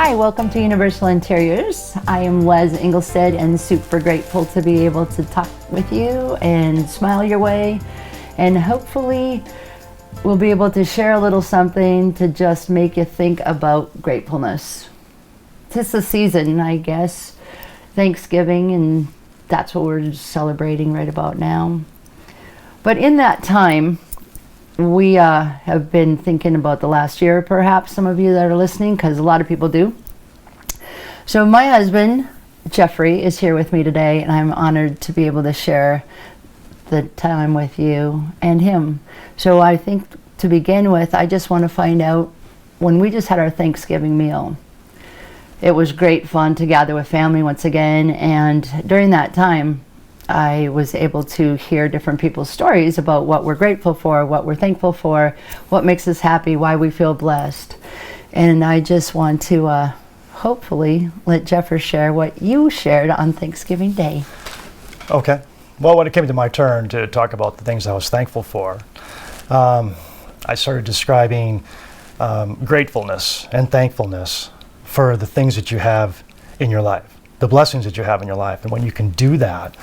Hi, welcome to Universal Interiors. I am Les Engelstead and super grateful to be able to talk with you and smile your way, and hopefully we'll be able to share a little something to just make you think about gratefulness. It's the season, I guess, Thanksgiving, and that's what we're celebrating right about now. But in that time, we have been thinking about the last year, perhaps some of you that are listening, because a lot of people do. So my husband, Jeffrey, is here with me today, and I'm honored to be able to share the time with you and him. So I think to begin with, I just want to find out, when we just had our Thanksgiving meal, it was great fun to gather with family once again, and during that time, I was able to hear different people's stories about what we're grateful for, what we're thankful for, what makes us happy, why we feel blessed. And I just want to hopefully let Jeffrey share what you shared on Thanksgiving Day. Okay. Well, when it came to my turn to talk about the things I was thankful for, I started describing gratefulness and thankfulness for the things that you have in your life, the blessings that you have in your life. And when you can do that,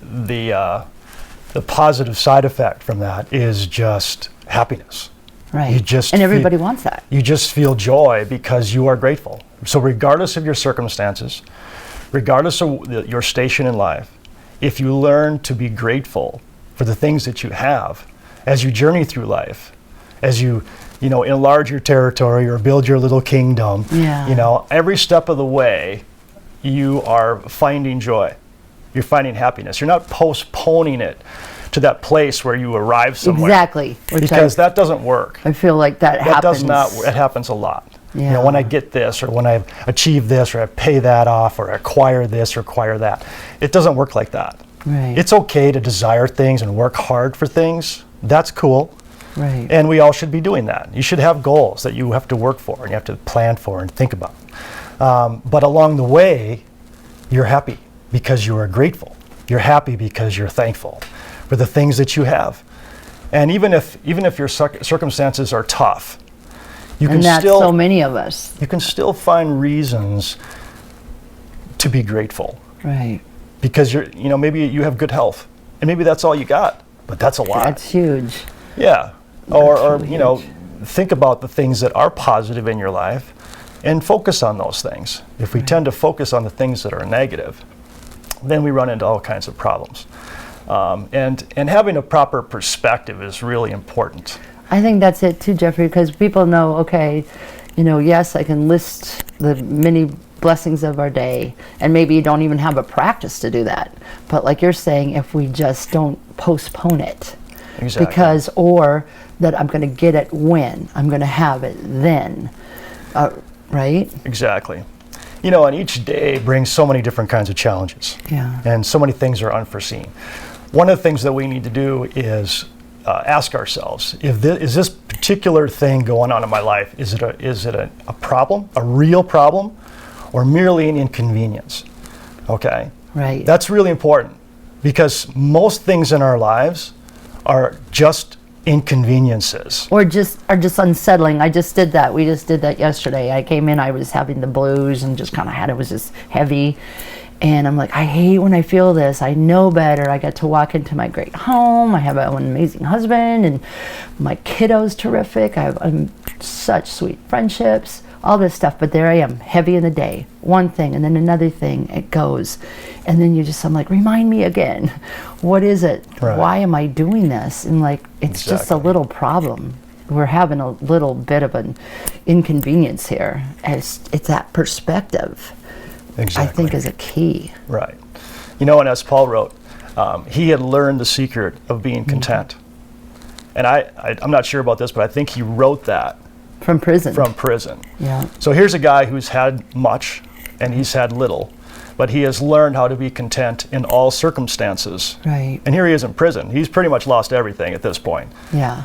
the positive side effect from that is just happiness. Right. And everybody wants that. You just feel joy because you are grateful. So regardless of your circumstances, regardless of your station in life, if you learn to be grateful for the things that you have as you journey through life, as you enlarge your territory or build your little kingdom, every step of the way, you are finding joy. You're finding happiness. You're not postponing it to that place where you arrive somewhere. Exactly. Because that doesn't work. I feel like that happens. It happens a lot. Yeah. When I get this, or when I achieve this, or I pay that off, or acquire this, or acquire that. It doesn't work like that. Right. It's okay to desire things and work hard for things. That's cool. Right. And we all should be doing that. You should have goals that you have to work for and you have to plan for and think about. But along the way, you're happy because you are grateful. You're happy because you're thankful for the things that you have. And even if your circumstances are tough, and that's so many of us. You can still find reasons to be grateful. Right. Because maybe you have good health, and maybe that's all you got, but that's a lot. That's huge. Yeah. Or think about the things that are positive in your life and focus on those things. If we tend to focus on the things that are negative, then we run into all kinds of problems. And having a proper perspective is really important. I think that's it too, Jeffrey, because people know, okay, yes, I can list the many blessings of our day, and maybe you don't even have a practice to do that. But like you're saying, if we just don't postpone it, exactly. Or that I'm going to get it when, I'm going to have it then, right? Exactly. And each day brings so many different kinds of challenges. Yeah. And so many things are unforeseen. One of the things that we need to do is ask ourselves, is this particular thing going on in my life, is it a problem, a real problem, or merely an inconvenience? Okay? Right. That's really important, because most things in our lives are just inconveniences. Or just unsettling. I just did that. We just did that yesterday. I came in, I was having the blues and just kind of it was just heavy. And I'm like, I hate when I feel this. I know better. I get to walk into my great home. I have an amazing husband, and my kiddo's terrific. I have such sweet friendships, all this stuff. But there I am, heavy in the day. One thing, and then another thing, it goes. And then I'm like, remind me again. What is it? Right. Why am I doing this? And it's just a little problem. We're having a little bit of an inconvenience here. It's that perspective. Exactly. I think is a key. Right. And as Paul wrote, he had learned the secret of being content. And I'm not sure about this, but I think he wrote that from prison. Yeah. So here's a guy who's had much and he's had little, but he has learned how to be content in all circumstances. Right. And here he is in prison. He's pretty much lost everything at this point. Yeah.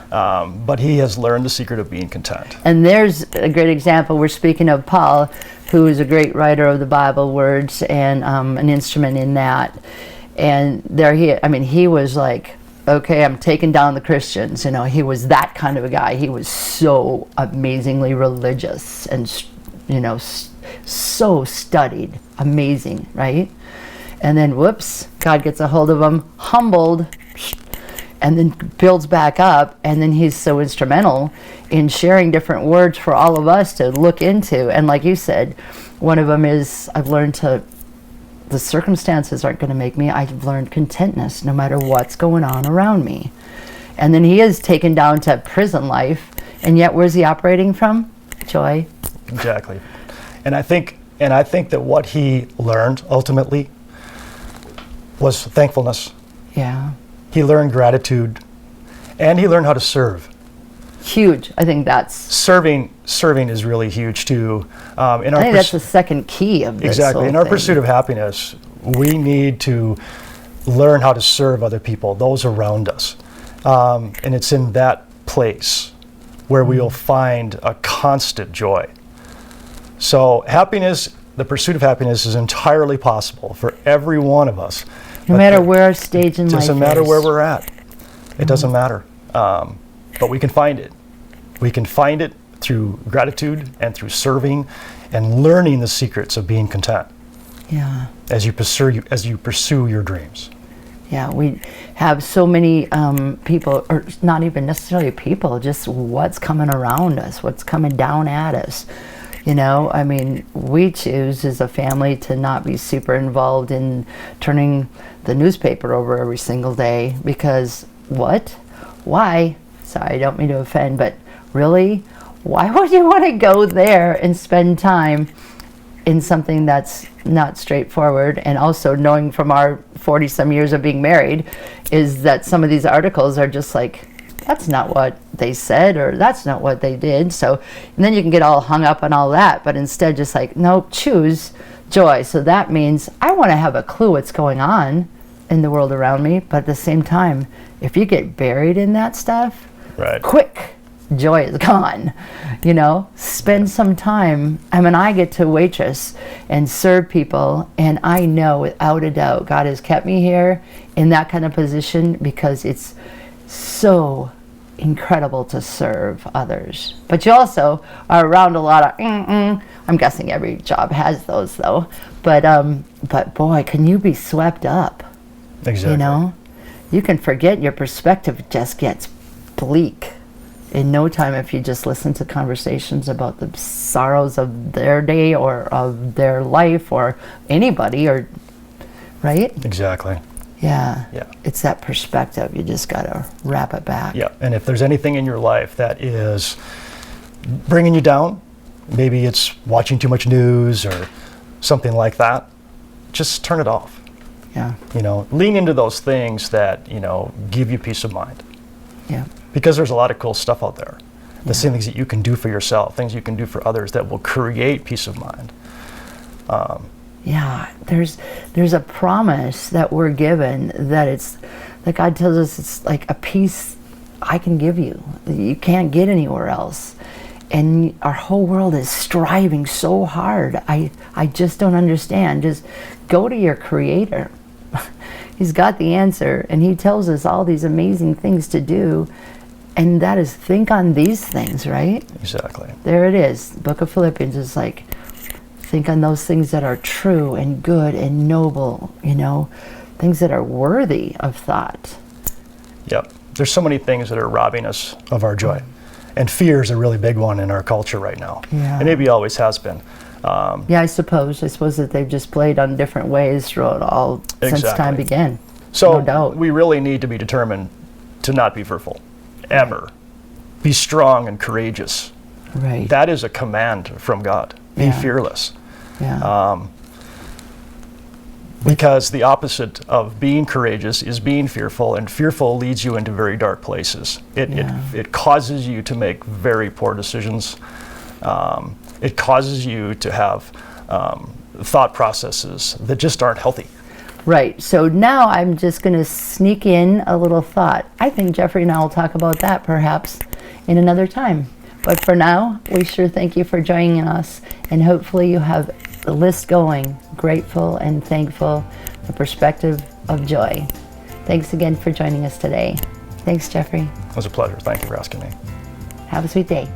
But he has learned the secret of being content. And there's a great example. We're speaking of Paul, who is a great writer of the Bible words and an instrument in that. And he was like, okay, I'm taking down the Christians. He was that kind of a guy. He was so amazingly religious and so studied, amazing, right? And then whoops, God gets a hold of him, humbled, and then builds back up. And then he's so instrumental in sharing different words for all of us to look into. And like you said, one of them is, I've learned the circumstances aren't going to make me. I've learned contentness no matter what's going on around me. And then he is taken down to prison life, and yet where's he operating from? Joy. Exactly. And I think that what he learned ultimately was thankfulness. Yeah. He learned gratitude, and he learned how to serve. Huge. I think that's serving is really huge too. I think that's the second key of this. Exactly. In our thing. pursuit of happiness, we need to learn how to serve other people, those around us. And it's in that place where we will find a constant joy. So happiness, the pursuit of happiness is entirely possible for every one of us. No matter where our stage in life is. It doesn't matter where we're at. It doesn't matter. But we can find it. We can find it through gratitude and through serving and learning the secrets of being content. Yeah. As you pursue your dreams. Yeah, we have so many people, or not even necessarily people, just what's coming around us, what's coming down at us. I mean, we choose as a family to not be super involved in turning the newspaper over every single day because what? Why? Sorry, I don't mean to offend, but really? Why would you want to go there and spend time in something that's not straightforward? And also knowing from our 40-some years of being married is that some of these articles are just like, that's not what they said, or that's not what they did. So, and then you can get all hung up on all that, but instead just like, no, choose joy. So that means I want to have a clue what's going on in the world around me, but at the same time, if you get buried in that stuff, right, quick, joy is gone. Spend some time. I get to waitress and serve people, and I know without a doubt God has kept me here in that kind of position because it's so incredible to serve others. But you also are around a lot of I'm guessing every job has those though. But boy, can you be swept up? Exactly. You can forget, your perspective just gets bleak in no time if you just listen to conversations about the sorrows of their day or of their life or anybody, or right? Exactly. Yeah. Yeah. It's that perspective. You just got to wrap it back. Yeah. And if there's anything in your life that is bringing you down, maybe it's watching too much news or something like that, just turn it off. Yeah. Lean into those things that, give you peace of mind. Yeah. Because there's a lot of cool stuff out there. The same things that you can do for yourself, things you can do for others that will create peace of mind. Yeah, there's a promise that we're given that God tells us it's like a peace I can give you. You can't get anywhere else. And our whole world is striving so hard. I just don't understand. Just go to your Creator. He's got the answer, and he tells us all these amazing things to do. And that is, think on these things, right? Exactly. There it is. The book of Philippians is like, think on those things that are true and good and noble, things that are worthy of thought. Yep. There's so many things that are robbing us of our joy. And fear is a really big one in our culture right now. Yeah. And maybe always has been. Yeah, I suppose that they've just played on different ways throughout all since time began. So no doubt. We really need to be determined to not be fearful, ever. Be strong and courageous. Right. That is a command from God. Be fearless. Yeah. Because the opposite of being courageous is being fearful, and fearful leads you into very dark places. It causes you to make very poor decisions. It causes you to have thought processes that just aren't healthy. Right. So now I'm just going to sneak in a little thought. I think Jeffrey and I will talk about that perhaps in another time. But for now, we sure thank you for joining us, and hopefully you have the list going, grateful and thankful, the perspective of joy. Thanks again for joining us today. Thanks, Jeffrey. It was a pleasure. Thank you for asking me. Have a sweet day.